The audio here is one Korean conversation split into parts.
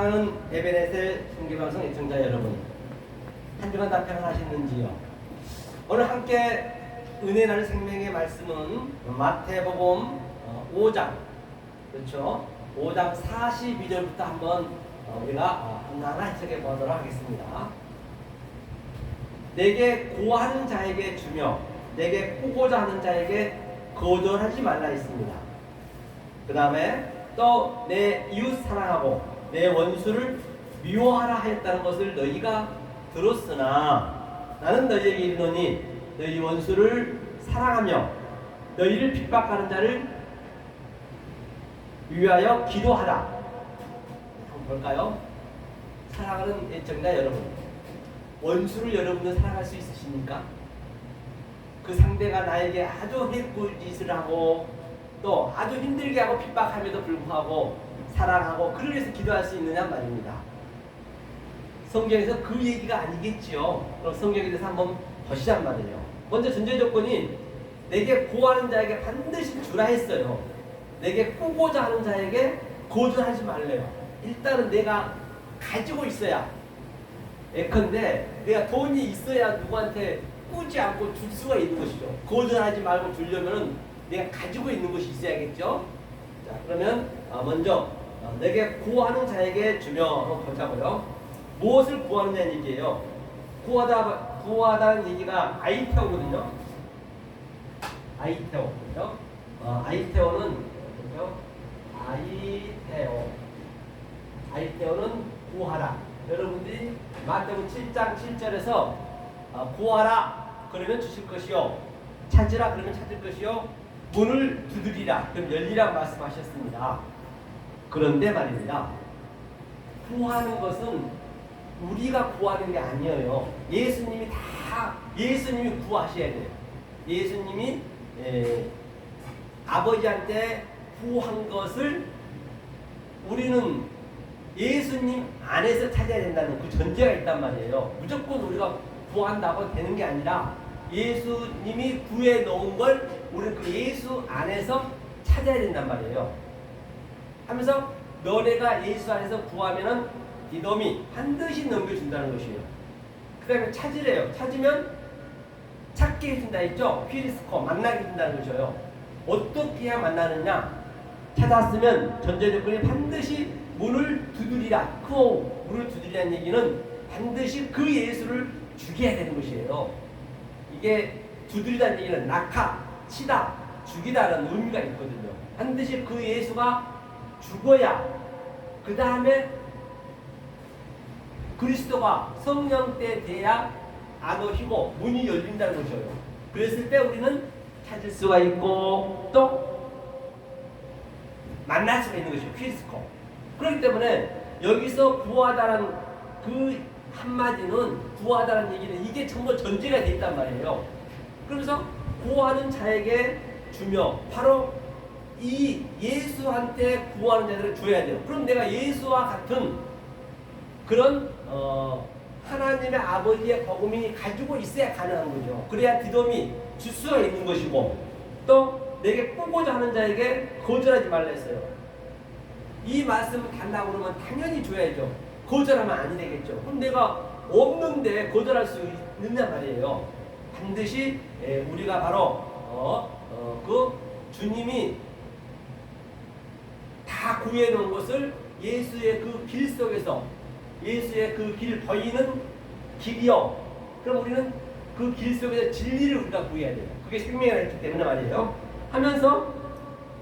사랑하는 에베네셀 성교방송 애청자 여러분, 한 주간 다 평안하셨는지요? 오늘 함께 은혜 나는 생명의 말씀은 마태복음 5장, 그렇죠? 5장 42절부터 한번 우리가 하나하나 해석해 보도록 하겠습니다. 내게 구하는 자에게 주며 내게 꾸고자 하는 자에게 거절하지 말라 했습니다. 그 다음에 또 내 이웃 사랑하고 내 원수를 미워하라 하였다는 것을 너희가 들었으나 나는 너희에게 이르노니 너희 원수를 사랑하며 너희를 핍박하는 자를 위하여 기도하라. 한번 볼까요? 사랑하는 애청자 여러분, 원수를 여러분은 사랑할 수 있으십니까? 그 상대가 나에게 아주 해코짓을 하고 또 아주 힘들게 하고 핍박함에도 불구하고 사랑하고 그를 위해서 기도할 수 있느냐 말입니다. 성경에서 그 얘기가 아니겠지요. 그럼 성경에 대해서 한번 보시란 말이에요. 먼저 전제 조건이 내게 구하는 자에게 반드시 주라 했어요. 내게 꾸고자 하는 자에게 거절하지 말래요. 일단은 내가 가지고 있어야, 예컨대 내가 돈이 있어야 누구한테 꾸지 않고 줄 수가 있는 것이죠. 거절하지 말고 주려면은 내가 가지고 있는 것이 있어야겠죠. 자, 그러면 먼저 내게 구하는 자에게 주며 한번 보자고요. 무엇을 구하느냐는 얘기예요. 구하다는 얘기가 아이테오거든요. 아이테오거든요. 아이테오는 뭐죠? 아이테오는 구하라. 여러분들이 마태복음 7장 7절에서 구하라 그러면 주실 것이요, 찾으라 그러면 찾을 것이요, 문을 두드리라 그럼 열리라 말씀하셨습니다. 그런데 말입니다, 구하는 것은 우리가 구하는 게 아니에요. 예수님이 구하셔야 돼요. 예수님이 아버지한테 구한 것을 우리는 예수님 안에서 찾아야 된다는 그 전제가 있단 말이에요. 무조건 우리가 구한다고 되는 게 아니라 예수님이 구해 놓은 걸 우리는 그 예수 안에서 찾아야 된단 말이에요. 하면서 너네가 예수 안에서 구하면은 디돔이 반드시 넘겨준다는 것이에요. 그 다음에 찾으래요. 찾으면 찾게 해준다 했죠. 휘리스코 만나게 해준다는 것이에요. 어떻게 해야 만나느냐? 찾았으면 전제 조건이 반드시 문을 두드리라. 문을 두드리라는 얘기는 반드시 그 예수를 죽여야 되는 것이에요. 이게 두드리다는 얘기는 낙하, 치다, 죽이다라는 의미가 있거든요. 반드시 그 예수가 죽어야 그 다음에 그리스도가 성령 때 돼야 안 오시고 문이 열린다는 것이에요. 그랬을 때 우리는 찾을 수가 있고 또 만날 수가 있는 것이에요. 퀴스코. 그렇기 때문에 여기서 구하다라는 그 한마디는, 구하다라는 얘기는 이게 전부 전제가 돼 있단 말이에요. 그러면서 구하는 자에게 주며 바로 이 예수한테 구하는 자들을 줘야 돼요. 그럼 내가 예수와 같은 그런 하나님의 아버지의 복음이 가지고 있어야 가능한 거죠. 그래야 디돔이 줄 수가 있는 것이고 또 내게 꾸고자 하는 자에게 거절하지 말라 했어요. 이 말씀을 달라고 그러면 당연히 줘야죠. 거절하면 안 되겠죠. 그럼 내가 없는데 거절할 수 있느냐 말이에요. 반드시 우리가 바로 그 주님이 다 구해놓은 것을 예수의 그 길 속에서, 예수의 그 길 보이는 길이요. 그럼 우리는 그 길 속에서 진리를 우리가 구해야 돼요. 그게 생명이라 했기 때문에 말이에요. 하면서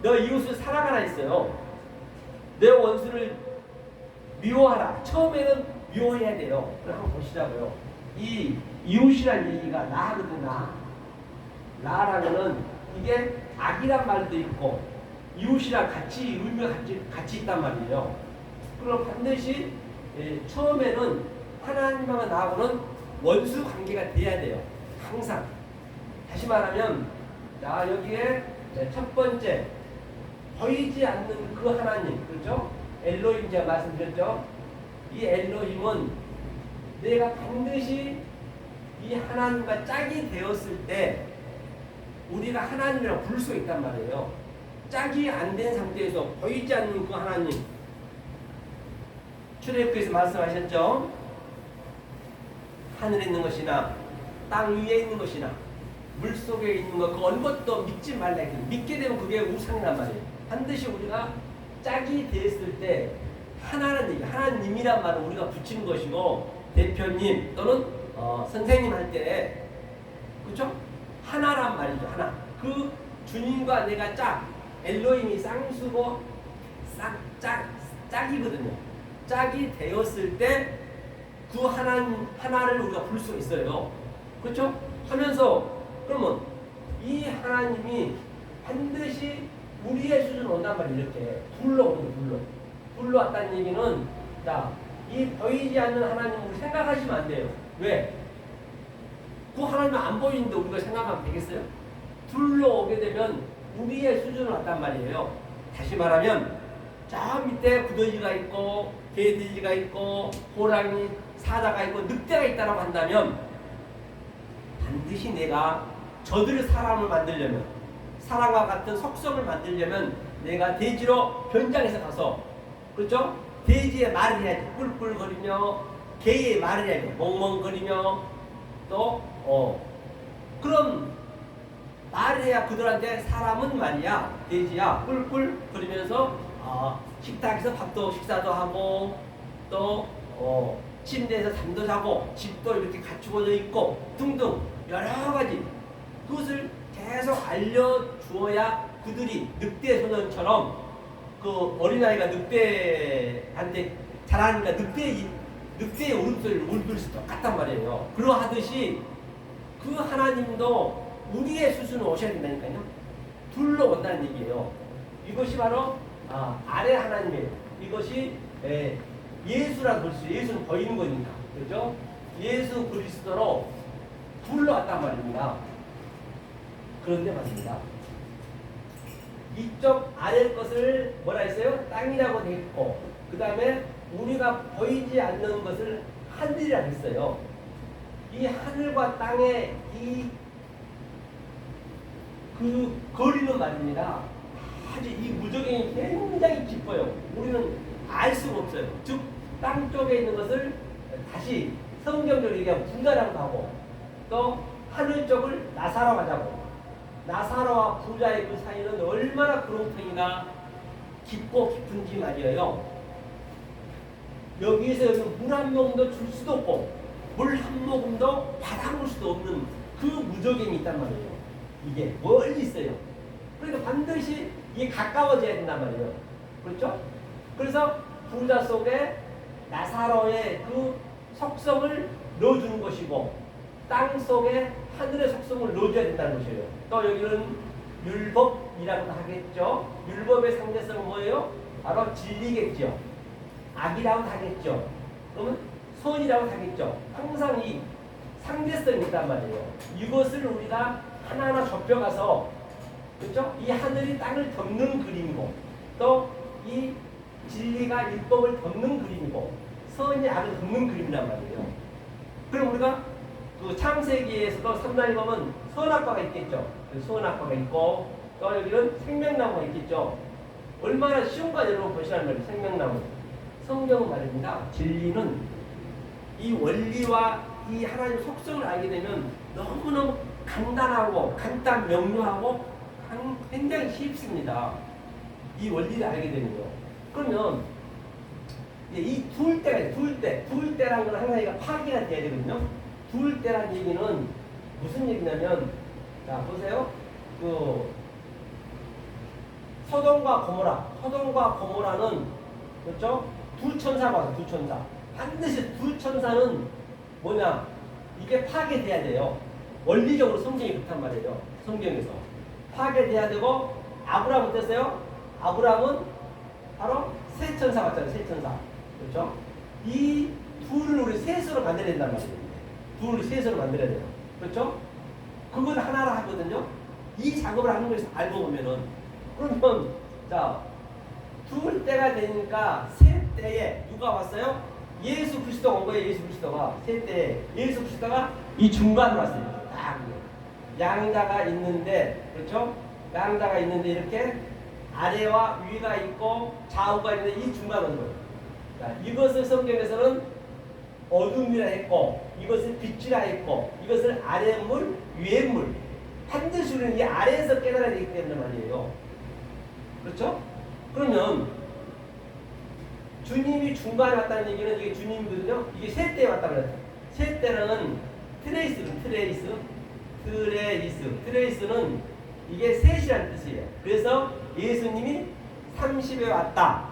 너 이웃을 사랑하라 했어요. 내 원수를 미워하라. 처음에는 미워해야 돼요. 그럼 한번 보시자고요. 이 이웃이란 얘기가 나거든. 나라면은 이게 악이란 말도 있고 이웃이랑 같이 의미가 같이 있단 말이에요. 그럼 반드시 처음에는 하나님과 나하고는 원수 관계가 돼야 돼요. 항상. 다시 말하면 자, 여기에 첫 번째 보이지 않는 그 하나님, 그렇죠? 엘로힘 제가 말씀드렸죠? 이 엘로힘은 내가 반드시 이 하나님과 짝이 되었을 때 우리가 하나님이라고 부를 수 있단 말이에요. 짝이 안 된 상태에서 보이지 않는 그 하나님, 출애굽기에서 말씀하셨죠. 하늘에 있는 것이나 땅 위에 있는 것이나 물 속에 있는 것 그 어느 것도 믿지 말라 했거든요. 믿게 되면 그게 우상이란 말이에요. 반드시 우리가 짝이 됐을 때 하나는 얘기, 하나님이란 말을 우리가 붙이는 것이고, 대표님 또는 선생님 할 때 그렇죠? 하나란 말이죠. 하나. 그 주님과 내가 짝, 엘로힘이 쌍수고 짝이거든요. 짝이 되었을 때 그 하나를 우리가 부를 수 있어요. 그렇죠? 하면서 그러면 이 하나님이 반드시 우리의 수준으로 온단 말이에요. 이렇게 불러왔다는 얘기는, 자, 이 보이지 않는 하나님을 우리 생각하시면 안 돼요. 왜? 그 하나님은 안 보이는데 우리가 생각하면 되겠어요? 불러오게 되면 우리의 수준으로 왔단 말이에요. 다시 말하면 저 밑에 구더기가 있고 개돼지가 있고 호랑이, 사자가 있고 늑대가 있다고 한다면 반드시 내가 저들의 사람을 만들려면, 사람과 같은 속성을 만들려면 내가 돼지로 변장해서 가서, 그렇죠? 돼지의 말을 해야지. 꿀꿀거리며, 개의 말을 해야지. 멍멍거리며, 또 그럼 말을 해야 그들한테 사람은 말이야, 돼지야, 꿀꿀거리면서 식탁에서 식사도 하고, 또 침대에서 잠도 자고, 집도 이렇게 갖추어져 있고 등등 여러 가지 그것을 계속 알려주어야 그들이 늑대 소년처럼, 그 어린아이가 늑대한테 잘하니까 늑대의 울음소리를 울릴 수 똑같단 말이에요. 그러하듯이 그 하나님도 우리의 수준으로 오셔야 된다니까요. 둘러온다는 얘기예요. 이것이 바로 아래 하나님이에요. 이것이 예수라고 볼 수 있어요. 예수는 보이는 거니까. 그렇죠? 예수 그리스도로 불러왔단 말입니다. 그런데 맞습니다. 이쪽 아래 것을 뭐라 했어요? 땅이라고 돼 있고, 그 다음에 우리가 보이지 않는 것을 하늘이라고 했어요. 이 하늘과 땅의 그 거리는 말입니다. 아주 이 무적이 굉장히 깊어요. 우리는 알 수가 없어요. 즉, 땅 쪽에 있는 것을 다시 성경적으로 얘기하면 부자라고 하고, 또 하늘 쪽을 나사라고 하자고. 나사로와 부자의 그 사이는 얼마나 구렁텅이가 깊고 깊은지 말이에요. 여기에서 여기 물 한 모금도 줄 수도 없고 물 한 모금도 받아볼 수도 없는 그 무적임이 있단 말이에요. 이게 멀리 있어요. 그러니까 반드시 이게 가까워져야 된단 말이에요. 그렇죠? 그래서 부자 속에 나사로의 그 속성을 넣어주는 것이고, 땅 속에 하늘의 속성을 넣어줘야 된다는 것이에요. 또 여기는 율법이라고도 하겠죠. 율법의 상대성은 뭐예요? 바로 진리겠죠. 악이라고도 하겠죠. 그러면 선이라고 하겠죠. 항상 이 상대성이 있단 말이에요. 이것을 우리가 하나하나 좁혀가서, 그렇죠? 이 하늘이 땅을 덮는 그림이고, 또 이 진리가 율법을 덮는 그림이고, 선이 악을 덮는 그림이란 말이에요. 그럼 우리가 그 창세기에서도 3장에 보면 선악과가 있겠죠. 선악과가 있고, 또 여기는 생명나무가 있겠죠. 얼마나 쉬운가 여러분 보시라는 말이에요. 생명나무. 성경은 말입니다. 진리는 이 원리와 이 하나님의 속성을 알게 되면 너무너무 간단하고 간단 명료하고 굉장히 쉽습니다. 이 원리를 알게 되면요. 그러면 이 두을 때라는 건 항상 이가 파괴가 돼야 되거든요. 두을 때라는 얘기는 무슨 얘기냐면, 자 보세요. 그 소돔과 고모라는, 그렇죠? 두 천사가 와서 두 천사. 반드시 두 천사는 뭐냐? 이게 파괴돼야 돼요. 원리적으로 성경이 그렇단 말이에요. 성경에서 파괴돼야 되고, 아브라함 어땠어요? 아브라함은 바로 세 천사 같잖아요. 세 천사. 그렇죠? 이 둘을 우리 셋으로 만들어야 된단 말이에요. 둘을 셋으로 만들어야 돼요. 그렇죠? 그걸 하나로 하거든요. 이 작업을 하는 거에서 알고 보면은, 그러면 자, 둘 때가 되니까 세 때에 누가 왔어요? 예수 그리스도가 온 거예요. 예수 그리스도가 세 때에 예수 그리스도가 이 중간으로 왔어요. 딱 양자가 있는데, 그렇죠? 양자가 있는데 이렇게 아래와 위가 있고 좌우가 있는데 이 중간으로 온 거예요. 자, 이것을 성경에서는 어둠이라 했고, 이것을 빛이라 했고, 이것을 아래 물, 위에 물. 반드시 우리는 이 아래에서 깨달아야 되기 때문에 말이에요. 그렇죠? 그러면 주님이 중간에 왔다는 얘기는 이게 주님이거든요. 이게 셋 때에 왔다고 그랬어요. 셋 때는 트레이스는 이게 셋이라는 뜻이에요. 그래서 예수님이 30에 왔다.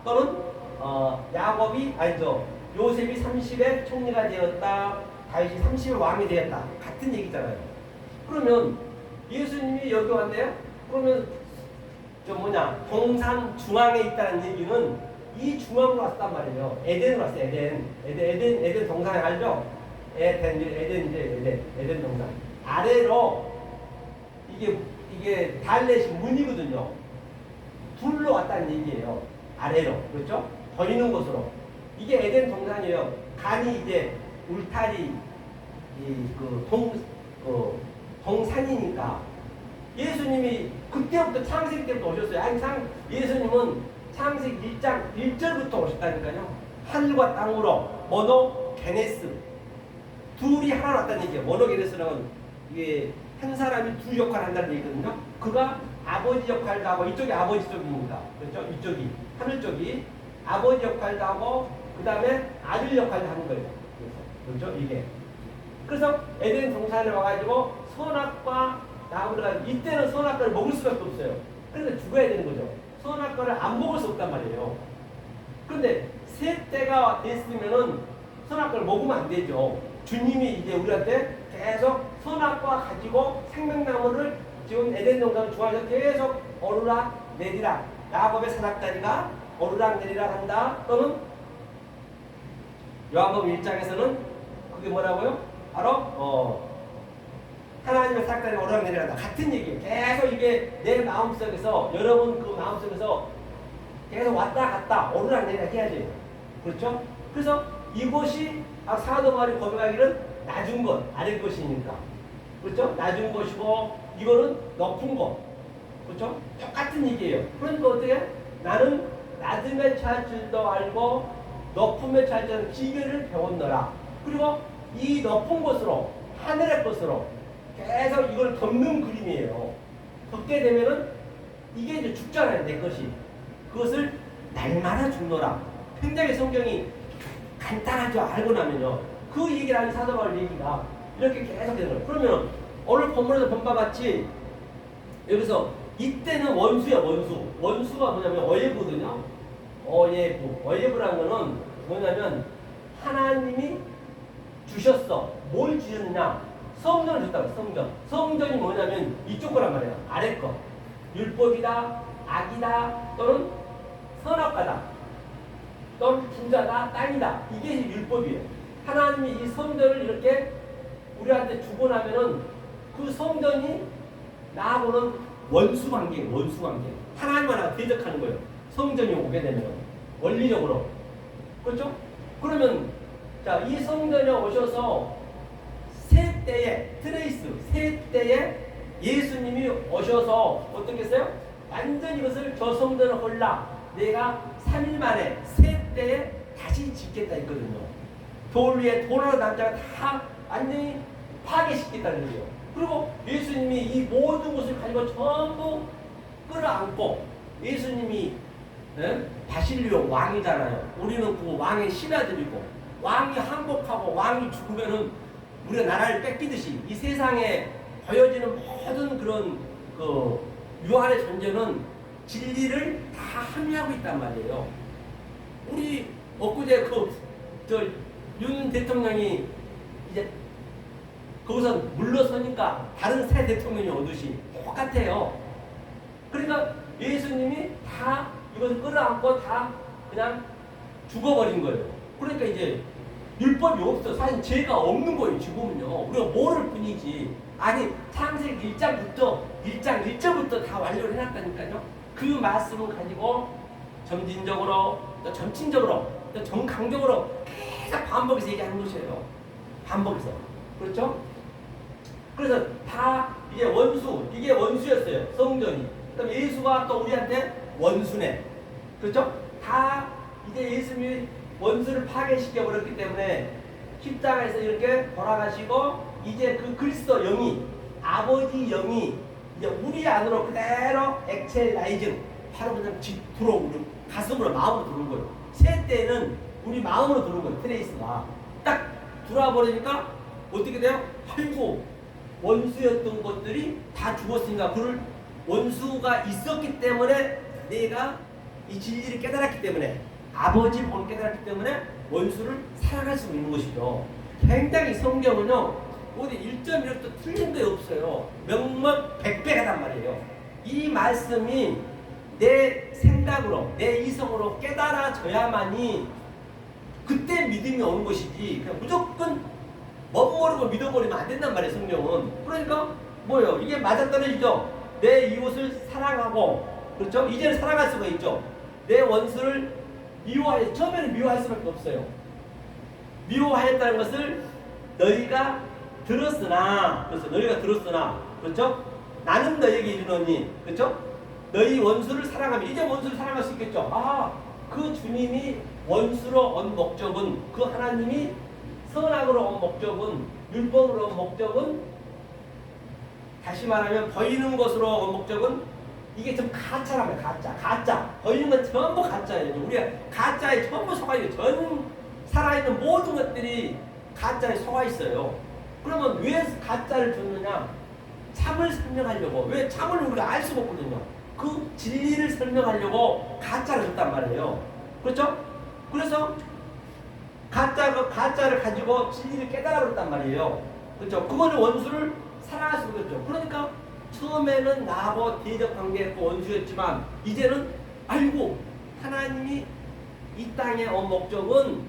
또는 요셉이 30에 총리가 되었다. 다윗이 30에 왕이 되었다. 같은 얘기잖아요. 그러면 예수님이 여기 왔네요. 그러면 동산 중앙에 있다는 얘기는 이 중앙으로 왔단 말이에요. 에덴으로 왔어요. 에덴 동산에 알죠? 에덴 동산. 아래로 이게 달렛이 문이거든요. 둘로 왔다는 얘기예요. 아래로. 그렇죠? 보이는 곳으로. 이게 에덴 동산이에요. 간이 이제 울타리 동산이니까 예수님이 그때부터 창세기 때부터 오셨어요. 항상 예수님은 창세기 1장 1절부터 오셨다니까요. 하늘과 땅으로 모노게네스 둘이 하나 왔다는 얘기예요. 모노게네스는 이게 한 사람이 두 역할을 한다는 얘기거든요. 그가 아버지 역할도 하고 이쪽이 아버지 쪽입니다. 그렇죠? 이쪽이 하늘 쪽이 아버지 역할도 하고 그 다음에 아들 역할도 하는 거예요. 그렇죠? 이게 그래서 에덴 동산에 와가지고 선악과 나무가 이때는 선악과를 먹을 수밖에 없어요. 그래서 죽어야 되는 거죠. 선악과를 안 먹을 수 없단 말이에요. 그런데 새 때가 됐으면은 선악과를 먹으면 안 되죠. 주님이 이제 우리한테 계속 선악과 가지고 생명나무를 지금 에덴 동산 중앙에서 계속 오르락 내리락 야곱의 산악다리가 오르락 내리락 한다. 또는 요한복음 1장에서는 그게 뭐라고요? 바로 하나님의 산악다리 오르락 내리락 한다. 같은 얘기예요. 계속 이게 내 마음속에서 여러분 그 마음속에서 계속 왔다 갔다 오르락 내리락 해야지. 그렇죠? 그래서 이곳이 사도 바울이 고백하기는 낮은 것, 아래 것이니까. 그렇죠? 낮은 것이고 이거는 높은 것. 그렇죠? 똑같은 얘기예요. 그러니까 어떻게? 나는 낮음에 처할 줄도 알고 높음에 처할 줄은 비결을 배웠노라. 그리고 이 높은 곳으로 하늘의 곳으로 계속 이걸 덮는 그림이에요. 덮게 되면은 이게 이제 죽잖아요. 내 것이. 그것을 날마다 죽노라. 굉장히 성경이 간단하죠. 알고 나면요. 그 얘기를 하는 사도 바울 얘기가 이렇게 계속 되는 거예요. 그러면 오늘 본문에서 본 바 같이 여기서 이때는 원수야. 원수가 뭐냐면 어예부거든요. 어예부라는 거는 뭐냐면 하나님이 주셨어. 뭘 주셨느냐? 성전을 줬다고. 성전이 뭐냐면 이쪽 거란 말이에요. 아래 거. 율법이다, 악이다, 또는 선악과다, 또는 부자다, 땅이다. 이게 율법이에요. 하나님이 이 성전을 이렇게 우리한테 주고 나면은 그 성전이 나하고는 원수 관계. 하나님과 대적하는 거예요. 성전이 오게 되면 원리적으로. 그렇죠? 그러면 자, 이 성전에 오셔서 새 때에 예수님이 오셔서 어떻게 했어요? 완전히 이것을 저 성전을 홀라 내가 3일 만에 새 때에 다시 짓겠다 했거든요. 돌 위에 돌로 남자가 다 완전히 파괴시켰다는 거예요. 그리고 예수님이 이 모든 것을 가지고 전부 끌어안고 예수님이 바실리오 왕이잖아요. 우리는 그 왕의 신하들이고 왕이 항복하고 왕이 죽으면은 우리가 나라를 뺏기듯이 이 세상에 보여지는 모든 그런 그 유한의 존재는 진리를 다 함유하고 있단 말이에요. 우리 엊그제 윤 대통령이 이제 거기서 물러서니까 다른 새 대통령이 오듯이 똑같아요. 그러니까 예수님이 다 이것을 끌어안고 다 그냥 죽어버린 거예요. 그러니까 이제 율법이 없어. 사실 죄가 없는 거예요. 지금은요. 우리가 모를 뿐이지. 아니 창세기 1장 1절부터 다 완료를 해놨다니까요. 그 말씀을 가지고 점진적으로 또 점진적으로 또 정강적으로 계속 반복해서 얘기하는 것이에요. 반복해서. 그렇죠? 그래서 다 이게 원수였어요. 성전이. 그다음 예수가 또 우리한테 원수네. 그렇죠? 다 이제 예수님이 원수를 파괴시켜 버렸기 때문에 십자가에서 이렇게 돌아가시고 이제 그 그리스도 영이 아버지 영이 이제 우리 안으로 그대로 엑셀라이징 바로 그냥 들어오고 가슴으로 마음으로 들어온 거예요. 세 때는 우리 마음으로 들어온 거예요. 트레이스가 딱 들어와 버리니까 어떻게 돼요? 아이고 원수였던 것들이 다 죽었으니까 그를 원수가 있었기 때문에 내가 이 진리를 깨달았기 때문에 아버지 본 깨달았기 때문에 원수를 사랑할 수 있는 것이죠. 굉장히 성경은요 어디 1.1도 틀린 게 없어요. 명명백백하단 말이에요. 이 말씀이 내 생각으로 내 이성으로 깨달아져야만이 그때 믿음이 오는 것이지 그냥 무조건 멋모르고 믿어버리면 안 된단 말이에요. 성경은. 그러니까 뭐예요? 이게 맞아떨어지죠. 내 이웃을 사랑하고 그렇죠? 이제는 사랑할 수가 있죠. 내 원수를 미워해. 처음에는 미워할 수밖에 없어요. 미워하였다는 것을 너희가 들었으나 그래서 너희가 들었으나 그렇죠? 나는 너희에게 이르노니 그렇죠? 너희 원수를 사랑하면 이제 원수를 사랑할 수 있겠죠. 아, 그 주님이 원수로 온 목적은 그 하나님이 선악으로 온 목적은 율법으로 온 목적은 다시 말하면 보이는 것으로 온 목적은 이게 좀 가짜라면 가짜 보이는 건 전부 가짜예요. 우리가 가짜에 전부 속아 있어요. 전 살아있는 모든 것들이 가짜에 속아 있어요. 그러면 왜 가짜를 줬느냐? 참을 설명하려고. 왜 참을 우리가 알 수가 없거든요. 그 진리를 설명하려고 가짜를 줬단 말이에요. 그렇죠? 그래서 가짜를 가지고 진리를 깨달아 버렸단 말이에요. 그렇죠? 그거는 원수를 사랑할 수가 없죠. 그러니까 처음에는 나하고 대적 관계했고 원수였지만 이제는 알고 하나님이 이 땅에 온 목적은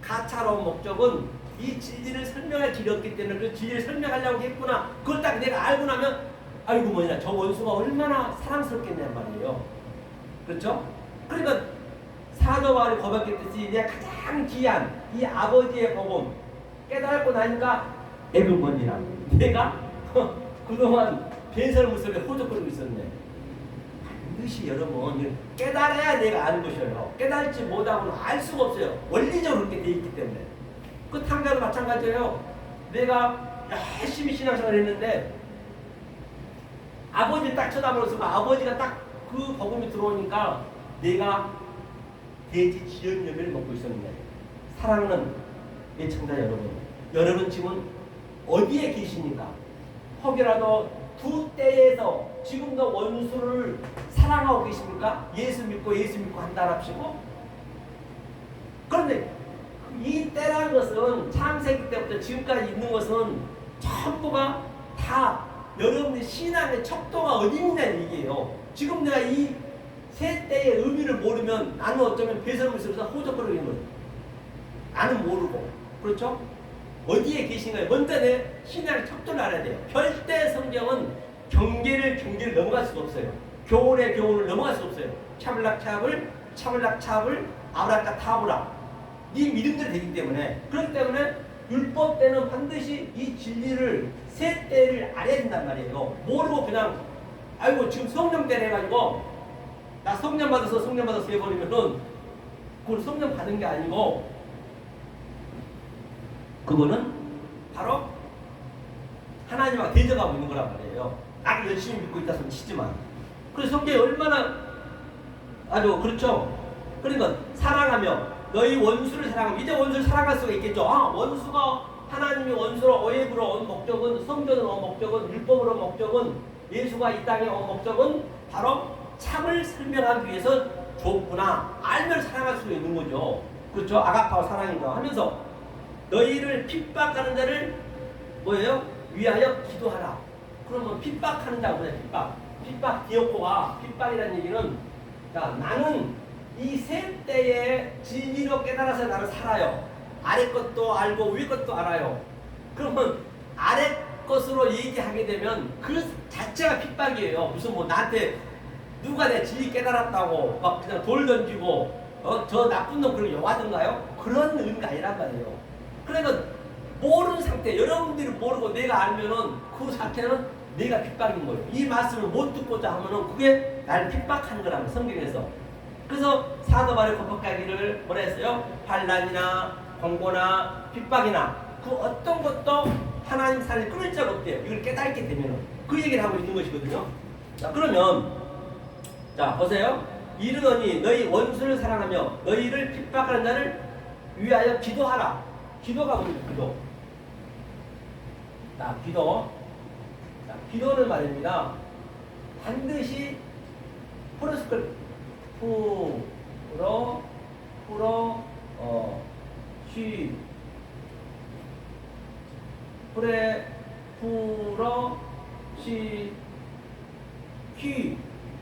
가차로 온 목적은 이 진리를 설명할 길이 없기 때문에 그 진리를 설명하려고 했구나. 그걸 딱 내가 알고 나면 아이고 뭐냐 저 원수가 얼마나 사랑스럽겠냔 말이에요. 그렇죠? 그러니까 사도 바울이 고백했듯이 내가 가장 귀한 이 아버지의 복음 깨달고 나니까 애금번이라 내가 그동안 변설물 속에 호적거리고 있었네. 반드시 여러분 깨달아야 내가 아는 것이에요. 깨달지 못하고는 알 수가 없어요. 원리적으로 그렇게 돼 있기 때문에. 그 탕자도 마찬가지예요. 내가 열심히 신앙생활을 했는데 아버지를 딱 쳐다보면서 아버지가 딱 그 복음이 들어오니까 내가 돼지 지연 열매를 먹고 있었는데 사랑하는 애청자 여러분 지금 어디에 계십니까? 혹여라도 두 때에서 지금도 원수를 사랑하고 계십니까? 예수 믿고 한다랍시고 그런데 이 때라는 것은 창세기 때부터 지금까지 있는 것은 전부가 다 여러분의 신앙의 척도가 어디 있냐는 얘기예요. 지금 내가 이 세 때의 의미를 모르면 나는 어쩌면 배설물 속에서 호적거리는 거예요. 나는 모르고. 그렇죠? 어디에 계신가요? 먼저 내 신앙의 척도를 알아야 돼요. 절대 성경은 경계를 넘어갈 수가 없어요. 교훈의 교훈을 넘어갈 수 없어요. 차블락 아브라카 타브라 이 믿음들이 되기 때문에 그렇기 때문에 율법 때는 반드시 이 진리를 세 때를 알아야 된단 말이에요. 모르고 그냥 아이고 지금 성령 때래 해가지고 나 성령 받아서 해버리면은 그건 성령 받은 게 아니고 그거는 바로 하나님과 대적하고 있는 거란 말이에요. 나를 열심히 믿고 있다 손 치지만 그래서 성경이 얼마나 아주 그렇죠. 그러니까 사랑하며 너희 원수를 사랑하면 이제 원수를 사랑할 수가 있겠죠. 아 원수가 하나님이 원수로 오해부로 온 목적은 성전으로 온 목적은 율법으로 온 목적은 예수가 이 땅에 온 목적은 바로 참을 설명하기 위해서 줬구나. 알면 사랑할 수 있는 거죠. 그렇죠? 아가파와 사랑이죠. 하면서 너희를 핍박하는 자를 뭐예요? 위하여 기도하라. 그러면 핍박하는 자가 뭐냐? 핍박 디오코가 핍박이라는 얘기는 자, 나는 이 세 때의 진리로 깨달아서 나를 살아요. 아래 것도 알고 위에 것도 알아요. 그러면 아래 것으로 얘기하게 되면 그 자체가 핍박이에요. 무슨 뭐 나한테 누가 내 진리 깨달았다고 막 그냥 돌 던지고 저 나쁜 놈 그런 여하든가요? 그런 의미가 아니란 말이에요. 그러니까 모르는 상태, 여러분들이 모르고 내가 알면은 그 상태는 내가 핍박인 거예요. 이 말씀을 못 듣고자 하면은 그게 나를 핍박하는 거라고 성경에서. 그래서 사도바울의 고백하기를 뭐라 했어요? 환난이나 공고나 핍박이나 그 어떤 것도 하나님 사랑을 끊을 자가 없대요. 이걸 깨닫게 되면 그 얘기를 하고 있는 것이거든요. 자, 그러면 자 보세요. 이르노니 너희 원수를 사랑하며 너희를 핍박하는 자를 위하여 기도하라. 기도가 뭡니까? 기도. 자, 기도. 자, 기도는 말입니다. 반드시 풀어스클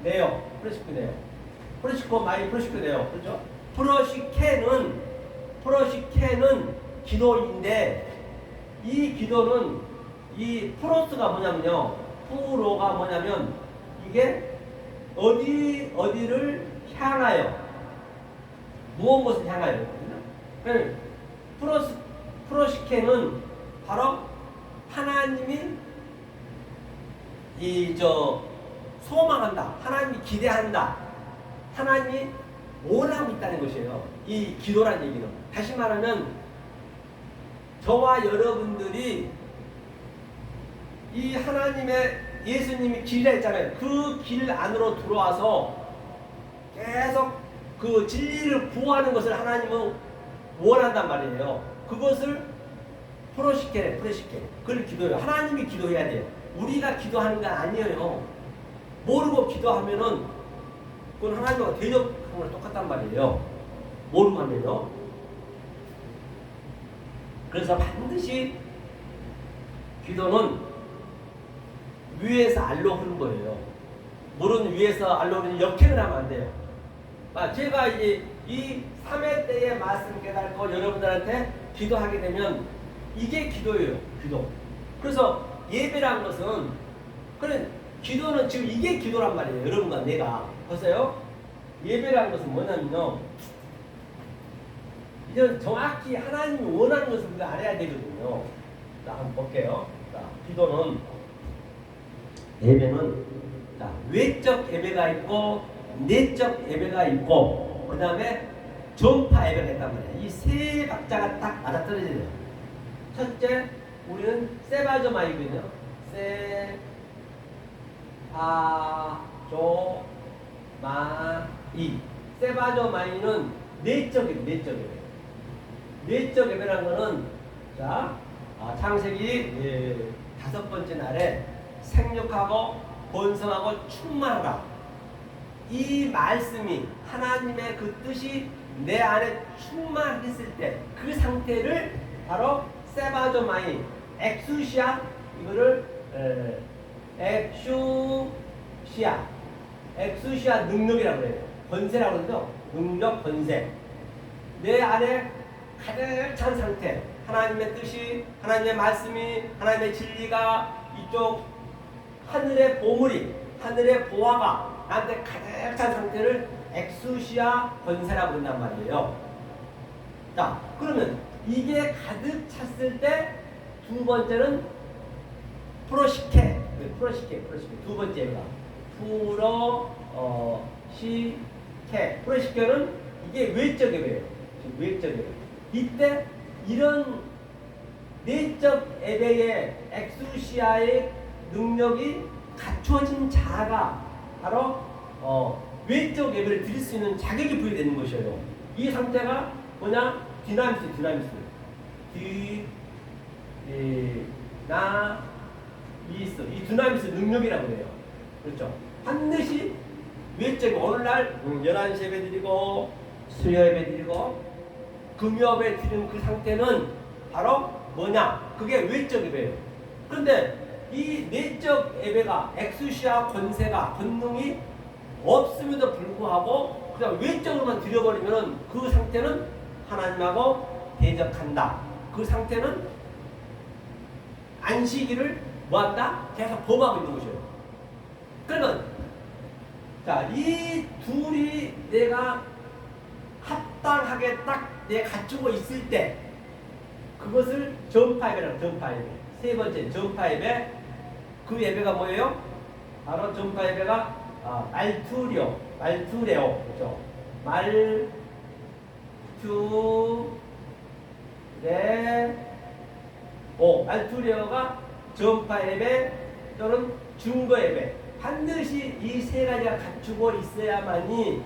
네요. 프로시코 마이 프로시코네요. 그렇죠? 프로시케는 기도인데 이 기도는 이 프로스가 뭐냐면요. 프로가 뭐냐면 이게 어디를 향하여 무엇을 향하여 프로시케는 바로 하나님이 소망한다. 하나님이 기대한다. 하나님이 원하고 있다는 것이에요. 이 기도란 얘기는. 다시 말하면 저와 여러분들이 이 하나님의 예수님이 길이라 했잖아요. 그 길 안으로 들어와서 계속 그 진리를 구하는 것을 하나님은 원한단 말이에요. 그것을 프로시케. 그걸 기도해요. 하나님이 기도해야 돼요. 우리가 기도하는 건 아니에요. 모르고 기도하면은 그건 하나님과 대적하는 거랑 똑같단 말이에요. 모르고 하면요. 그래서 반드시 기도는 위에서 알로 흐른 거예요. 물은 위에서 알로 흐르는 역행을 하면 안 돼요. 제가 이제 이 3회 때의 말씀 깨닫고 여러분들한테 기도하게 되면 이게 기도예요. 기도. 그래서 예배라는 것은 그런 기도는 지금 이게 기도란 말이에요. 여러분과 내가 보세요. 예배라는 것은 뭐냐면요. 이제 정확히 하나님이 원하는 것을 우리가 알아야 되거든요. 자, 한번 볼게요. 자, 기도는 예배는 자, 외적 예배가 있고 내적 예배가 있고 그 다음에 전파 예배가 있단 말이에요. 이 세 박자가 딱 맞아떨어져요. 첫째, 우리는 세바조마이거든요. 세바조마이. 세바조마이는 내적 예배. 내적 예배라는 거는 자 창세기 5번째 날에 생육하고 번성하고 충만하라. 이 말씀이 하나님의 그 뜻이 내 안에 충만했을 때 그 상태를 바로 세바조마이 엑수시아 이거를 엑수시아 능력이라고 해요. 권세라고 그러죠. 능력 권세. 내 안에 가득 찬 상태. 하나님의 뜻이 하나님의 말씀이 하나님의 진리가 이쪽 하늘의 보물이 하늘의 보화가 나한테 가득 찬 상태를 엑수시아 권세라고 그런단 말이에요. 자, 그러면 이게 가득 찼을 때 두 번째는 프로시케. 두 번째가 프로시케는 이게 외적 예배예요. 외적 예배. 이때 이런 내적 예배의 엑수시아의 능력이 갖춰진 자가 바로 외적 예배를 드릴 수 있는 자격이 부여되는 것이에요. 이 상태가 뭐냐? 디나미스. 이 디나미스 능력이라고 해요. 그렇죠? 반드시 외적 오늘날 11시 예배 드리고 수요 예배 드리고 금요 예배 드리는 그 상태는 바로 뭐냐? 그게 외적 예배예요. 그런데 이 내적 예배가 엑수시아 권세가 권능이 없음에도 불구하고 그냥 외적으로만 드려버리면 그 상태는 하나님하고 대적한다. 그 상태는 안식일을 뭐한다? 계속 범하고 있는 것이에요. 그러면 자, 이 둘이 내가 합당하게 딱 내가 갖추고 있을 때 그것을 전파예배라고. 전파예배. 세 번째 전파예배. 그 예배가 뭐예요? 바로 전파예배가 말투레오. 그렇죠? 말투레어가 전파 예배 또는 증거 예배. 반드시 이 세 가지가 갖추고 있어야만이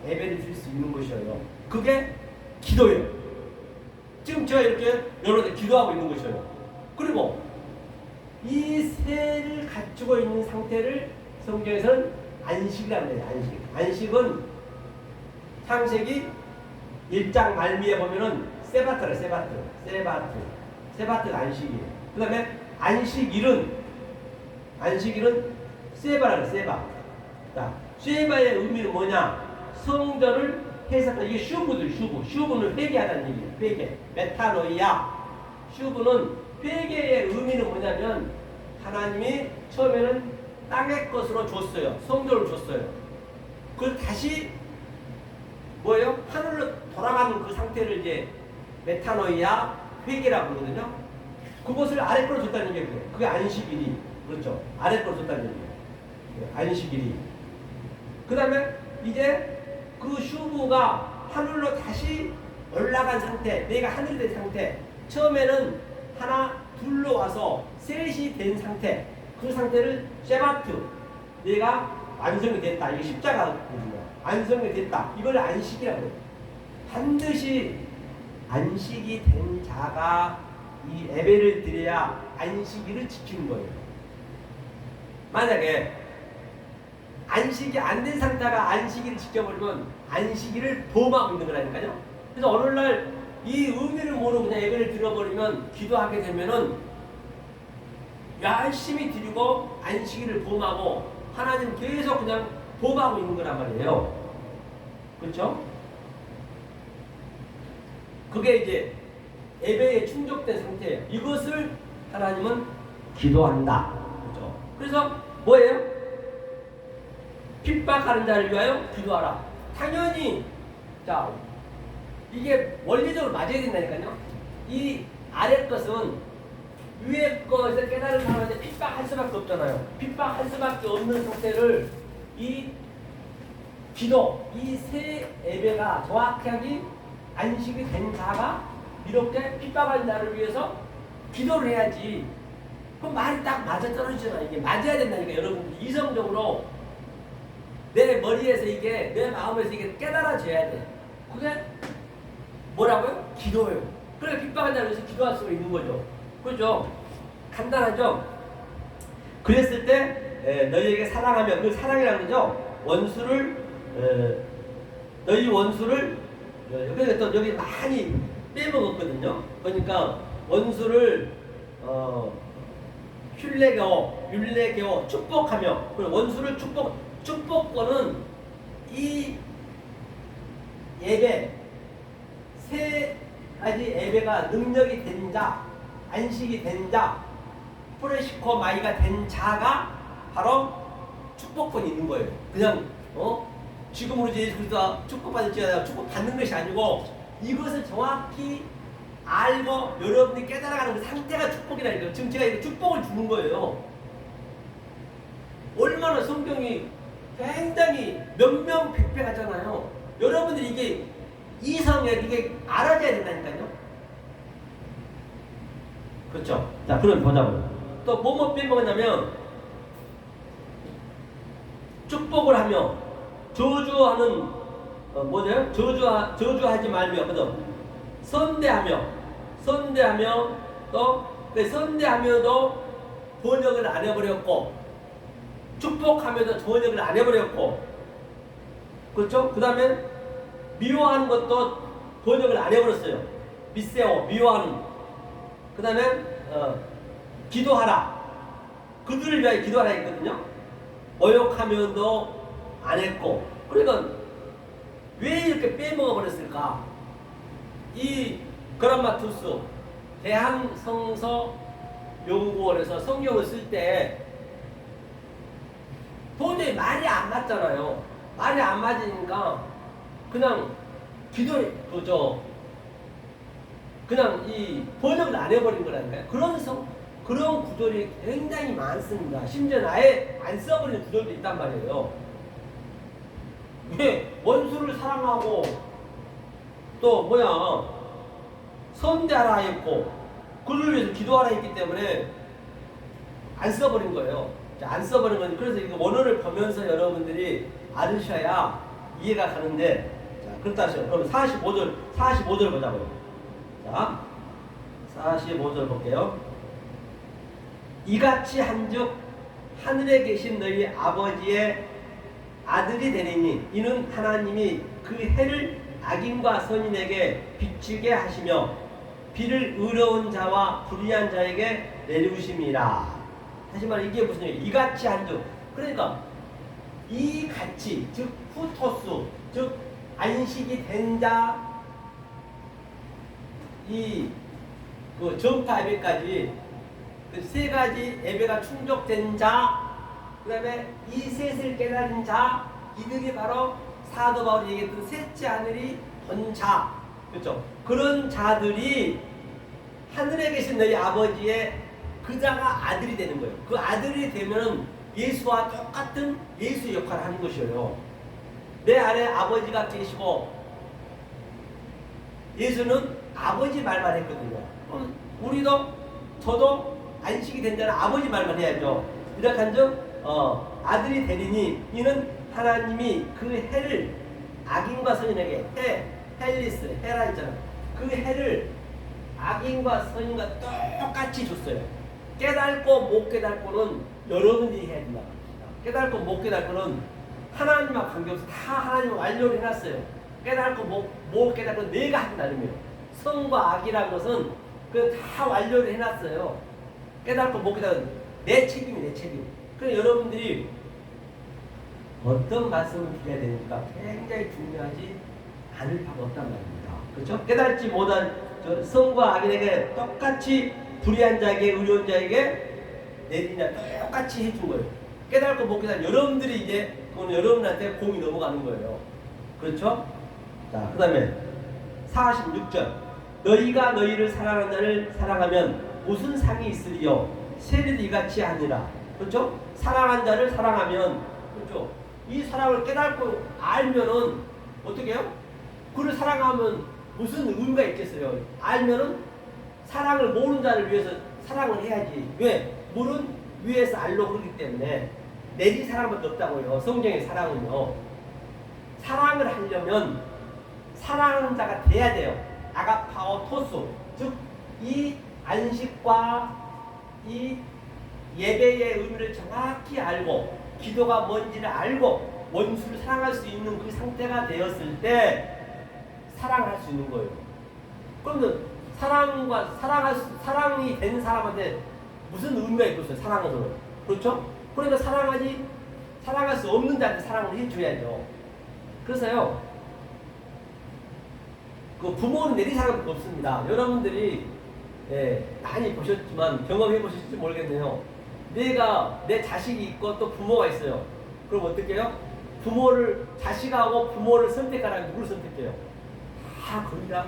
예배를 드릴 수 있는 것이에요. 그게 기도예요. 지금 제가 이렇게 여러분들 기도하고 있는 것이에요. 그리고 이 세를 갖추고 있는 상태를 성경에서는 안식이라고 해요. 안식은 창세기 1장 말미에 보면은 세바트가 안식이에요. 그 다음에 안식일은 세바라고 세바. 자, 세바의 의미는 뭐냐? 성전을 해석한 이게 슈브는 회개하다는 얘기예요. 회개. 메타노이아. 슈브는 회개의 의미는 뭐냐면 하나님이 처음에는 땅의 것으로 줬어요. 성전을 줬어요. 그걸 다시 뭐예요? 하늘로 돌아가는 그 상태를 이제 메타노이아 회개라고 그러거든요. 그것을 아래 거로 줬다는 얘기예요. 그게 안식일이. 그렇죠. 아래 거로 줬다는 얘기예요. 안식일이. 그 다음에 이제 그 슈브가 하늘로 다시 올라간 상태, 내가 하늘이 된 상태, 처음에는 하나, 둘로 와서 셋이 된 상태, 그 상태를 세바트, 내가 완성이 됐다. 이게 십자가거든요. 완성이 됐다. 이걸 안식이라고 해요. 반드시 안식이 된 자가 이 예배를 드려야 안식일을 지키는 거예요. 만약에 안식이 안 된 상태가 안식일을 지켜버리면 안식일을 범하고 있는 거라니까요. 그래서 어느 날 이 의미를 모르고 그냥 예배를 드려버리면 기도하게 되면은 열심히 드리고 안식일을 범하고 하나님 계속 그냥 범하고 있는 거란 말이에요. 그렇죠? 그게 이제 예배에 충족된 상태예요. 이것을 하나님은 기도한다. 그렇죠? 그래서 뭐예요? 핍박하는 자를 위하여 기도하라. 당연히 자 이게 원리적으로 맞아야 된다니까요. 이 아래 것은 위에 것을 깨달은 사람한테 핍박할 수밖에 없잖아요. 핍박할 수밖에 없는 상태를 이 기도, 이 세 예배가 정확하게 안식이 된 자가 이렇게 핍박하는 자를 위해서 기도를 해야지. 그럼 말이 딱 맞아 떨어지잖아. 이게 맞아야 된다니까. 여러분들 이성적으로 내 머리에서 이게 내 마음에서 이게 깨달아져야 돼. 그게 뭐라고요? 기도예요. 그래 핍박한 자를 위해서 기도할 수가 있는 거죠. 그렇죠? 간단하죠? 그랬을 때 너희에게 사랑하면 그 사랑이라는 거죠. 원수를 너희 원수를 여기 또 여기 많이 빼먹었거든요. 그러니까 원수를 율례교 축복하며 그리고 원수를 축복권은 이 예배 세 가지 예배가 능력이 된 자, 안식이 된 자, 프레시코 마이가 된 자가 바로 축복권이 있는 거예요. 그냥 지금으로 예수 그리스도가 축복받을 지어야 축복받는 것이 아니고 이것을 정확히 알고 여러분이 깨달아가는 그 상태가 축복이라니까요. 지금 제가 이렇게 축복을 주는 거예요. 얼마나 성경이 굉장히 명명백백하잖아요. 여러분들이 이게 이성에 이게 알아져야 된다니까요. 그렇죠? 자, 그럼 보자고요. 또 뭐뭐 빼먹었냐면 축복을 하며 저주하는 뭐죠? 저주하지 말며 그죠? 선대하며 또 선대하며도 번역을 안 해버렸고 축복하며도 번역을 안 해버렸고 그렇죠? 그 다음에 미워하는 것도 번역을 안 해버렸어요. 미세오 미워하는. 그 다음에 기도하라. 그들을 위하여 기도하라 했거든요. 모욕하면도 안 했고. 그러니까 왜 이렇게 빼먹어 버렸을까? 이 그람마투스 대한성서연구원에서 성경을 쓸 때 도저히 말이 안 맞잖아요. 말이 안 맞으니까 그냥 그냥 이 번역을 안 해버린 거라니까요. 그런 구절이 굉장히 많습니다. 심지어 아예 안 써버리는 구절도 있단 말이에요. 왜 원수를 사랑하고 또 뭐야 선대하라 했고 그를 위해서 기도하라 했기 때문에 안 써버린 거예요. 안 써버린 건데 그래서 이거 원어를 보면서 여러분들이 알으셔야 이해가 가는데 자 그렇다 하시죠. 그럼 45절 보자고요. 자 45절 볼게요. 이같이 한즉 하늘에 계신 너희 아버지의 아들이 되리니 이는 하나님이 그 해를 악인과 선인에게 비추게 하시며 비를 의로운 자와 불의한 자에게 내리우심이라. 다시 말해 이게 무슨 얘기예요? 이같이 한즉 그러니까 이같이 즉 후토스 즉 안식이 된 자 이 그 정파 예배까지 그 세 가지 예배가 충족된 자 그 다음에 이 셋을 깨달은 자 이들이 바로 사도 바울이 얘기했던 셋째 하늘이 본 자 그렇죠? 그런 자들이 하늘에 계신 너희 아버지의 그 자가 아들이 되는 거예요. 그 아들이 되면은 예수와 똑같은 예수의 역할을 하는 것이에요. 내 안에 아버지가 계시고 예수는 아버지 말만 했거든요. 그럼 우리도 저도 안식이 된 자는 아버지 말만 해야죠. 이렇게 한즉 아들이 되리니 이는 하나님이 그 해를 악인과 선인에게 헬리스 해라 했잖아요. 그 해를 악인과 선인과 똑같이 줬어요. 깨닫고 못 깨닫고는 여러분들이 해야 된다. 깨닫고 못 깨닫고는 하나님과 관계없이 다 하나님을 완료를 해놨어요. 깨닫고 못 깨닫고 내가 하는 나름이에요. 선과 악이라는 것은 그 다 완료를 해놨어요. 깨닫고 못 깨닫고 내 책임이 내 책임. 그래서 여러분들이 어떤 말씀을 드려야 되니까 굉장히 중요하지 않을 바가 없단 말입니다. 그렇죠? 깨닫지 못한 선과 악인에게 똑같이 불의한 자에게 의로운 자에게 내리냐 똑같이 해준 거예요. 깨닫고 못 깨닫고 여러분들이 이제 그건 여러분한테 공이 넘어가는 거예요. 그렇죠? 자, 그 다음에 46절 너희가 너희를 사랑하는 자를 사랑하면 무슨 상이 있으리요? 세리도 이같이 하니라. 그렇죠? 사랑한 자를 사랑하면 그렇죠? 이 사랑을 깨닫고 알면은 어떻게 해요? 그를 사랑하면 무슨 의미가 있겠어요? 알면은 사랑을 모르는 자를 위해서 사랑을 해야지. 왜? 물은 위에서 알로 그러기 때문에 내리 사랑밖에 없다고요. 성경의 사랑은요. 사랑을 하려면 사랑하는 자가 돼야 돼요. 아가파오 토스 즉 이 안식과 이 예배의 의미를 정확히 알고 기도가 뭔지를 알고 원수를 사랑할 수 있는 그 상태가 되었을 때 사랑할 수 있는 거예요. 그러면 사랑이 된 사람한테 무슨 의미가 있겠어요? 사랑은 그렇죠? 그러니까 사랑할 수 없는 자한테 사랑을 해줘야죠. 그래서요. 그 부모는 내리 사랑밖에 없습니다. 여러분들이 많이 보셨지만 경험해 보실지 모르겠네요. 내 자식이 있고 또 부모가 있어요. 그럼 어떻게 해요? 자식하고 부모를 선택하라면 누구를 선택해요? 거의 다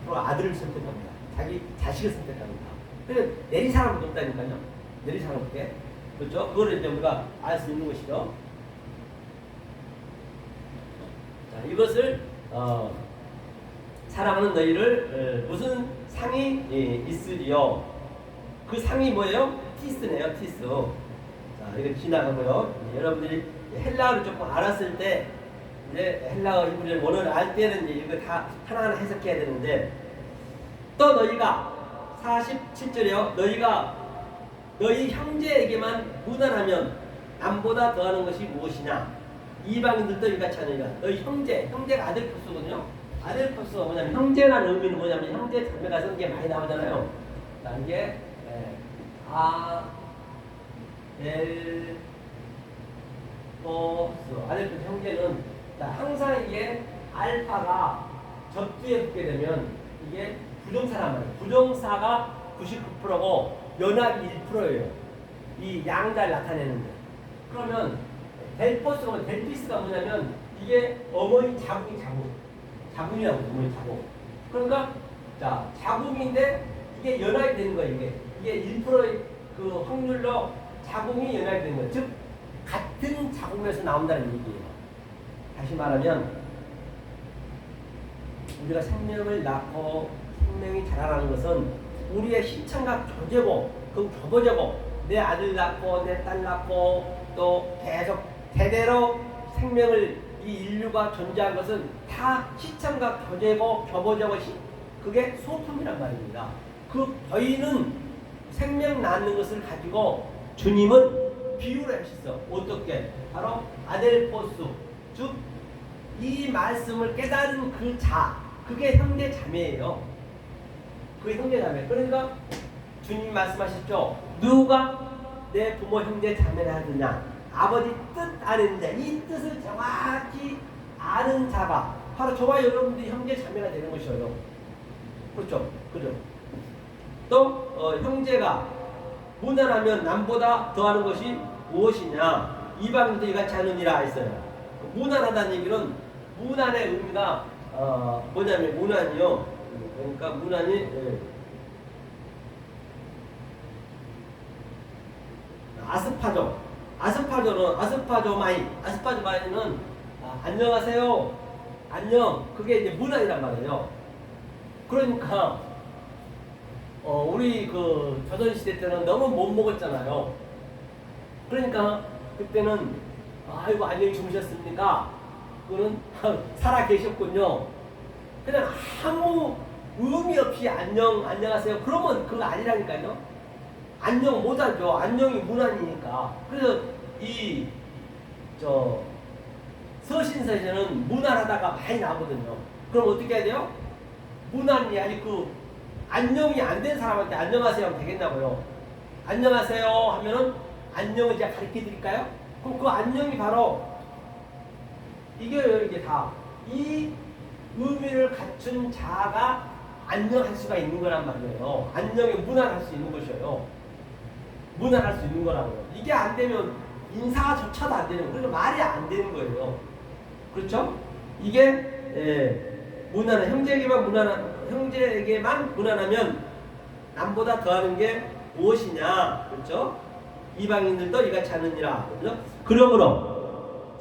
99%가 아들을 선택합니다. 자기 자식을 선택합니다. 그래서 내리 사랑밖에 없다니까요. 내리 사랑밖에. 그렇죠? 그거를 이제 우리가 알 수 있는 것이죠. 자, 이것을 사랑하는 너희를 무슨 상이 있으리요? 그 상이 뭐예요? 티스네요. 티스. 자, 이거 지나가고요. 여러분들이 헬라어를 조금 알았을 때 이제 헬라어 히브리어 원어를 알 때는 이제 이거 다 하나하나 해석해야 되는데 또 너희가 47절이요. 너희 형제에게만 무난하면 남보다 더하는 것이 무엇이냐? 이방인들도 이같이 하느니라. 너희 형제가 아들 표수거든요. 아들 표수가 뭐냐면 형제라는 의미는 뭐냐면 형제 자매가 성경에 많이 나오잖아요. 자, 이게 아들 표수 형제는 자, 항상 이게 알파가 접두에 붙게 되면 이게 부정사란 말이에요. 부정사가 99%고 연합이 1%예요. 이 양자를 나타내는데. 그러면 델피스가 뭐냐면 이게 어머니 자궁이라고 어머니 자궁. 그러니까 자 자궁인데 이게 연합이 되는 거예요. 이게 1%의 그 확률로 자궁이 연합이 되는 거예요. 즉 같은 자궁에서 나온다는 얘기예요. 다시 말하면 우리가 생명을 낳고 생명이 자라나는 것은 우리의 시청각 조제고 그 교보제고 내 아들 낳고 내 딸 낳고 또 계속 대대로 생명을 이 인류가 존재한 것은 다 시청각 교제고 교보제고 그게 소품이란 말입니다. 그 보이는 생명 낳는 것을 가지고 주님은 비유를 하셨어. 어떻게? 바로 아델포스 즉 이 말씀을 깨달은 그 그게 형제 자매예요. 그게 형제 자매. 그러니까 주님이 말씀하셨죠. 누가 내 부모 형제 자매를 하느냐? 아버지 뜻 아는 자. 이 뜻을 정확히 아는 자가 바로 저와 여러분들이 형제 자매가 되는 것이에요. 그렇죠? 그죠? 또 형제가 무난하면 남보다 더하는 것이 무엇이냐? 이방인도 이같이 하느니라 했어요. 무난하다는 얘기는 무난의 의미가 뭐냐면 무난이요. 그러니까 무난이 아스파조마이는 안녕하세요. 안녕. 그게 이제 무난이란 말이에요. 그러니까 우리 그 조선시대 때는 너무 못 먹었잖아요. 그러니까 그때는 아이고 안녕히 주무셨습니까? 그는 살아 계셨군요. 그냥 아무 의미 없이 안녕하세요. 그러면 그거 아니라니까요. 안녕 못하죠. 안녕이 무난이니까. 그래서 서신서에서는 무난하다가 많이 나오거든요. 그럼 어떻게 해야 돼요? 무난이 아니 안녕이 안 된 사람한테 안녕하세요 하면 되겠냐고요. 안녕하세요 하면은 안녕을 제가 가르쳐 드릴까요? 그럼 그 안녕이 바로 이게 다 이 의미를 갖춘 자가 안녕할 수가 있는 거란 말이에요. 안녕에 무난할 수 있는 것이에요. 무난할 수 있는 거라고요. 이게 안 되면 인사조차도 안 되는 거예요. 그러니까 말이 안 되는 거예요. 그렇죠? 이게 무난한 형제에게만 무난하면 남보다 더하는 게 무엇이냐? 그렇죠? 이방인들도 이같이 하느니라. 그렇죠? 그러므로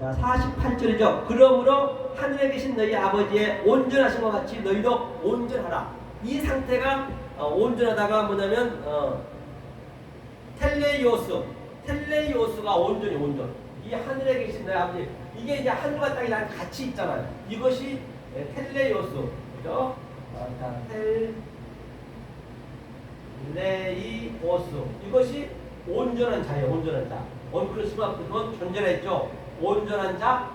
자 48절이죠. 그러므로 하늘에 계신 너희 아버지의 온전하신 것 같이 너희도 온전하라. 이 상태가 온전하다가 뭐냐면 텔레이오스가 온전. 이 하늘에 계신 너희 아버지 이게 이제 하늘과 땅이랑 같이 있잖아요. 이것이 텔레이오스 그죠? 자 텔레이오스 이것이 온전한 자예요. 온전한 자. 그리스도가 그건 존재했죠. 온전한 자,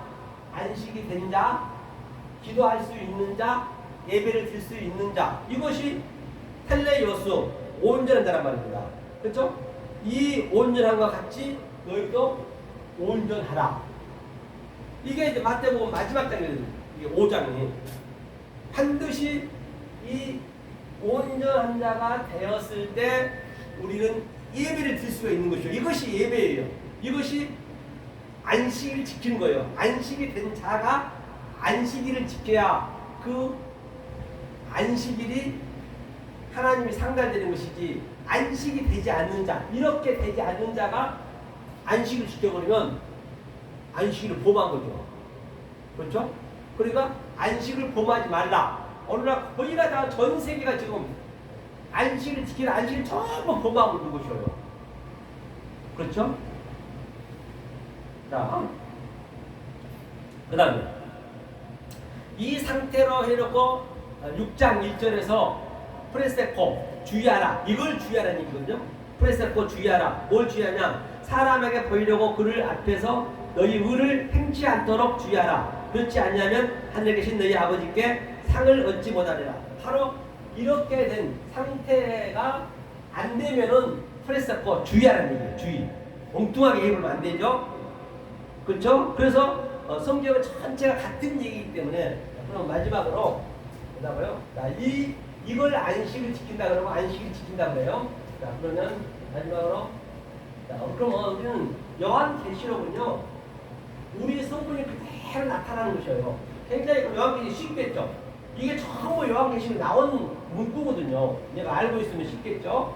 안식이 된 자, 기도할 수 있는 자, 예배를 드릴 수 있는 자. 이것이 텔레이오스, 온전한 자란 말입니다. 그렇죠? 이 온전함과 같이 너희도 온전하라. 이게 이제 마태복음 마지막 장이거든요. 이게 5장이. 반드시 이 온전한 자가 되었을 때 우리는 예배를 드릴 수가 있는 것이죠. 이것이 예배예요. 이것이 안식일을 지키는 거예요. 안식이 된 자가 안식일을 지켜야 그 안식일이 하나님이 상달되는 것이지 안식이 되지 않는 자, 이렇게 되지 않는 자가 안식을 지켜버리면 안식일을 범한 거죠. 그렇죠? 그러니까 안식을 범하지 말라. 오늘날 거의가 다 전 세계가 지금 안식을 지키는 안식을 전부 범하고 있는 것이에요. 그렇죠? 자, 그 다음에 이 상태로 해놓고 6장 1절에서 프레세코 주의하라. 이걸 주의하라는 얘기거든요. 프레세코 주의하라. 뭘 주의하냐? 사람에게 보이려고 그를 앞에서 너희 의를 행치 않도록 주의하라. 그렇지 않냐면 하늘에 계신 너희 아버지께 상을 얻지 못하리라. 바로 이렇게 된 상태가 안 되면은 프레세코 주의하라는 얘기예요. 주의. 엉뚱하게 해보면 안 되죠. 그렇죠? 그래서 성경은 전체가 같은 얘기이기 때문에 그럼 마지막으로 뭐라고요? 자, 이걸 안식을 지킨다 그러면 안식을 지킨다 그래요. 자, 그러면 마지막으로 자, 그러면 우리는 요한계시록은요 우리 성분이 그대로 나타나는 것이에요. 굉장히 요한계시록이 쉽겠죠. 이게 전부 요한계시록에 나온 문구거든요. 내가 알고 있으면 쉽겠죠.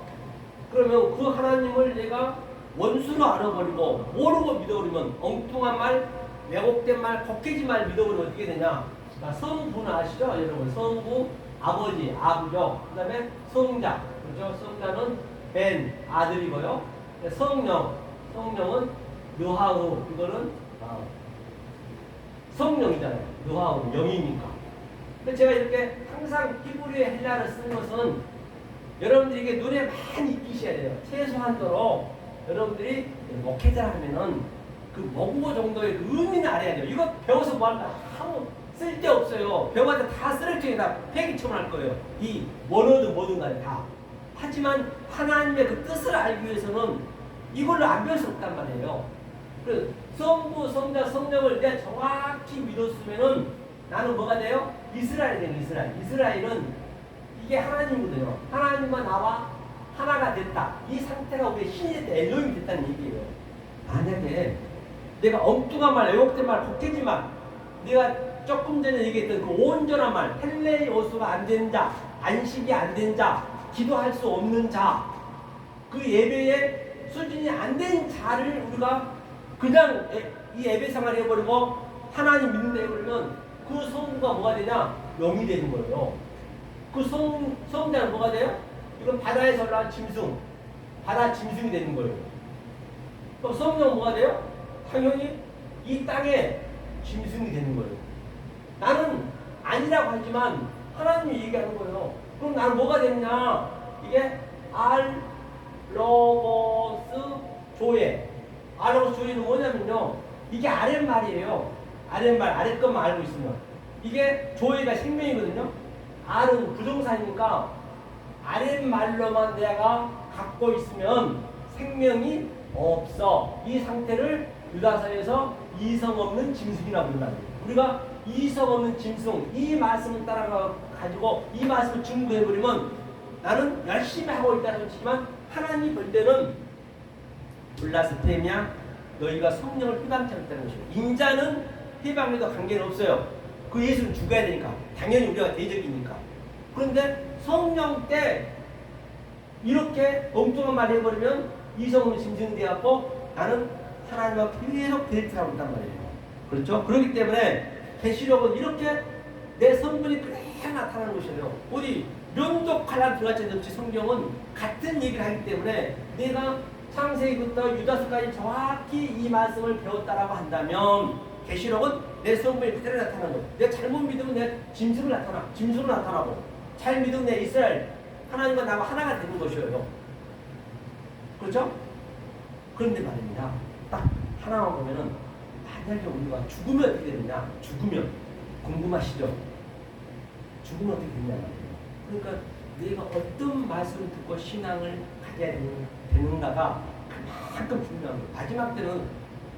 그러면 그 하나님을 내가 원수로 알아버리고 모르고 믿어버리면 엉뚱한 말 왜곡된 말, 곡해진 말 믿어보면 어떻게 되냐? 자, 성부는 아시죠? 여러분, 성부, 아버지, 아부죠. 그 다음에 성자, 그렇죠? 성자는 벤, 아들이고요. 성령, 성령은 느하우, 이거는 성령이잖아요. 느하우, 영이니까. 근데 제가 이렇게 항상 히브리의 헬라를 쓰는 것은 여러분들이 이게 눈에 많이 익히셔야 돼요. 최소한도로 여러분들이 목회자를 하면은 그 모국어 정도의 그 의미는 알아야 돼요. 이거 배워서 뭐 할까? 아무 쓸데없어요. 배워서 다 쓰레기통에다 폐기 처분할 거예요. 이 원어든 뭐든 간에 다. 하지만 하나님의 그 뜻을 알기 위해서는 이걸로 안 배울 수 없단 말이에요. 그 성부, 성자, 성령을 내가 정확히 믿었으면은 나는 뭐가 돼요? 이스라엘이 돼요. 이스라엘. 이스라엘은 이게 하나님이거든요. 하나님과 나와 하나가 됐다. 이 상태가 우리의 신이 됐다. 엘로힘이 됐다는 얘기예요. 만약에 내가 엉뚱한 말, 왜곡된 말, 곡해진 말, 내가 조금 전에 얘기했던 그 온전한 말, 헬레오스가 안 된 자, 안식이 안 된 자, 기도할 수 없는 자, 그 예배의 수준이 안 된 자를 우리가 그냥 이 예배 생활을 해버리고 하나님 믿는다 해버리면 그 성부가 뭐가 되냐? 영이 되는 거예요. 그 성자는 뭐가 돼요? 이건 바다에서 올라온 짐승, 바다 짐승이 되는 거예요. 그럼 성령은 뭐가 돼요? 당연히 이 땅에 짐승이 되는 거예요. 나는 아니라고 하지만 하나님이 얘기하는 거예요. 그럼 나는 뭐가 되느냐? 이게 알로고스 조예. 알로고스 조예는 뭐냐면요. 이게 아랫말이에요. 아랫말, 아랫것만 알고 있으면. 이게 조예가 생명이거든요. 알은 부동사니까 아랫말로만 내가 갖고 있으면 생명이 없어. 이 상태를 유다서에서 이성 없는 짐승이라고 부른다. 우리가 이성 없는 짐승, 이 말씀을 따라가 가지고 이 말씀을 증거해버리면 나는 열심히 하고 있다는 것이지만 하나님 볼 때는 블라스테미아 너희가 성령을 휘방치 않았다는 것이에요. 인자는 해방에도 관계는 없어요. 그 예수는 죽어야 되니까. 당연히 우리가 대적이니까. 그런데 성령 때 이렇게 엉뚱한 말 해버리면 이성으로 짐승되었고 나는 하나님과 계속 데이트를 하고 있단 말이에요. 그렇죠? 그렇기 때문에 계시록은 이렇게 내 성분이 그대로 나타나는 것이에요. 어디 면도칼날 들어갈 데 없이 성경은 같은 얘기를 하기 때문에 내가 창세기부터 유다서까지 정확히 이 말씀을 배웠다라고 한다면 계시록은 내 성분이 그대로 나타나는 거예요. 내가 잘못 믿으면 내 짐승으로 나타나고 잘 믿으면 내 이스라엘 하나님과 나와 하나가 되는 것이에요. 그렇죠? 그런데 말입니다. 딱 하나만 보면은 만약에 우리가 죽으면 어떻게 되느냐? 죽으면 궁금하시죠? 죽으면 어떻게 되느냐 말이에요. 그러니까 내가 어떤 말씀을 듣고 신앙을 가져야 되는가가 그만큼 중요한 거예요. 마지막 때는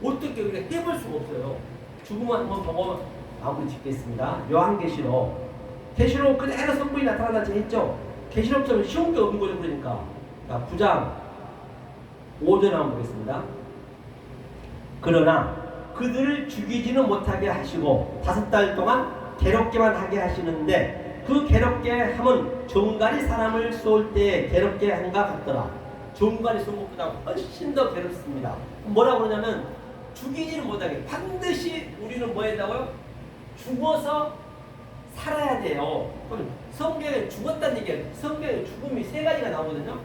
어떻게 우리가 해볼 수가 없어요. 죽으면 한번 보고 마무리 짓겠습니다. 요한계시록 계시록 그대로 성분이 나타나지 했죠. 계시록처럼 쉬운 게 없는 거죠. 그러니까 9장 5절 한번 보겠습니다. 그러나 그들을 죽이지는 못하게 하시고 5달 동안 괴롭게만 하게 하시는데 그 괴롭게 함은 종갈이 사람을 쏠 때 괴롭게 한가 같더라. 종갈이 쏜 것보다 훨씬 더 괴롭습니다. 뭐라고 그러냐면 죽이지는 못하게 반드시 우리는 뭐 했다고요? 죽어서 살아야 돼요. 그럼 성경에 죽었다는 얘기예요. 성경에 죽음이 3가지가 나오거든요.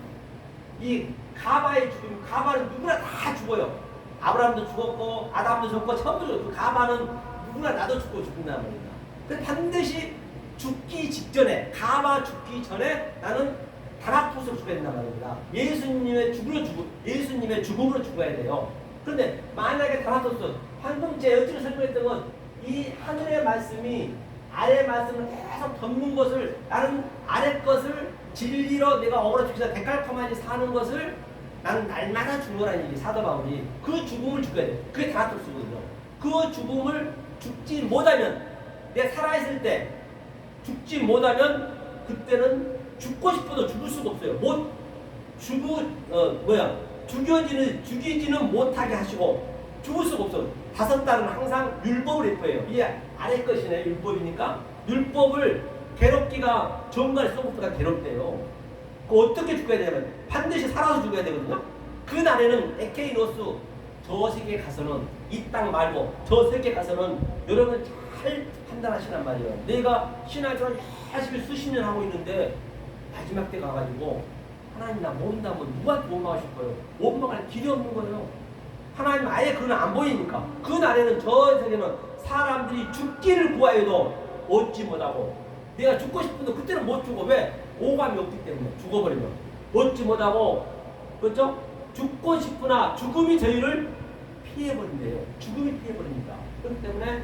이 가바의 죽음, 가바는 누구나 다 죽어요. 아브라함도 죽었고 아담도 죽었고 처음도 죽었고 가바는 누구나 나도 죽고 죽는단 말입니다. 근데 반드시 죽기 직전에 가바 죽기 전에 나는 다락토스로 죽어야 된단 말입니다. 예수님의 죽음으로 죽어야 돼요. 그런데 만약에 다락토스 방금 제 여쭈로 설명했던 건 이 하늘의 말씀이 아래 말씀을 계속 덮는 것을 나는 아래 것을 진리로 내가 억울해 죽여서 데칼코마니 사는 것을 나는 날마다 죽노라는 얘기 사도 바울이 그 죽음을 죽여야 돼. 그게 다나토스거든요. 그 죽음을 죽지 못하면 내가 살아있을 때 죽지 못하면 그때는 죽고 싶어도 죽을 수가 없어요. 죽이지는 못하게 하시고 죽을 수가 없어. 5달은 항상 율법을 예뻐해요. 이게 아래 것이네. 율법이니까 율법을 괴롭기가 정갈이 쏜 것보다 괴롭대요. 어떻게 죽어야 되냐면 반드시 살아서 죽어야 되거든요. 그 날에는 에케이노스 저 세계 가서는 이 땅 말고 저 세계 가서는 여러분 잘 판단하시란 말이에요. 내가 신앙생활 열심히 수십 년 하고 있는데 마지막 때 가가지고 하나님 나 모른다면 누구한테 원망하실 거예요? 원망할 길이 없는 거예요. 하나님 아예 그건 안 보이니까. 그 날에는 저 세계는 사람들이 죽기를 구하여도 얻지 못하고 내가 죽고 싶은데 그때는 못 죽어. 왜? 오감이 없기 때문에 죽어버리면 얻지 못하고 그렇죠? 죽고 싶으나 죽음이 저희를 피해버린대요. 죽음이 피해버립니다. 그렇기 때문에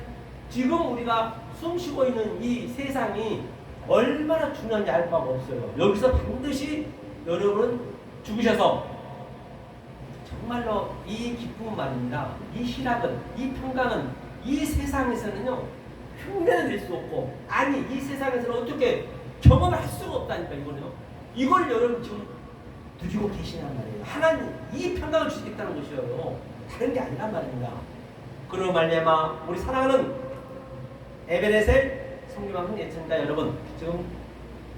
지금 우리가 숨쉬고 있는 이 세상이 얼마나 중요한지 알 바가 없어요. 여기서 반드시 여러분은 죽으셔서 정말로 이 기쁨은 말입니다. 이 희락은, 이 평강은 이 세상에서는요 흉내는 낼 수 없고 아니 이 세상에서는 어떻게 경험을 할 수가 없다니까 이거는요. 이걸 여러분 지금 누리고 계시단 말이에요. 하나님 이 평강을 주시겠다는 것이에요. 다른 게 아니란 말입니다. 그로 말미암아 우리 사랑하는 에베레셀 성교방송 예천자 여러분 지금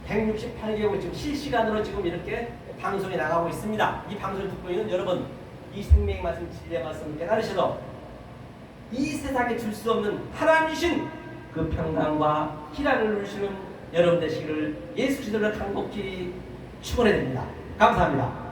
168개국 지금 실시간으로 지금 이렇게 방송이 나가고 있습니다. 이 방송을 듣고 있는 여러분 이 생명의 말씀 진리의 말씀을 깨달으셔서 이 세상에 줄 수 없는 하나님 주신 그 평강과 희락을 누리시는 여러분 되시기를 예수 그리스도로 간곡히 축원해 드립니다. 감사합니다.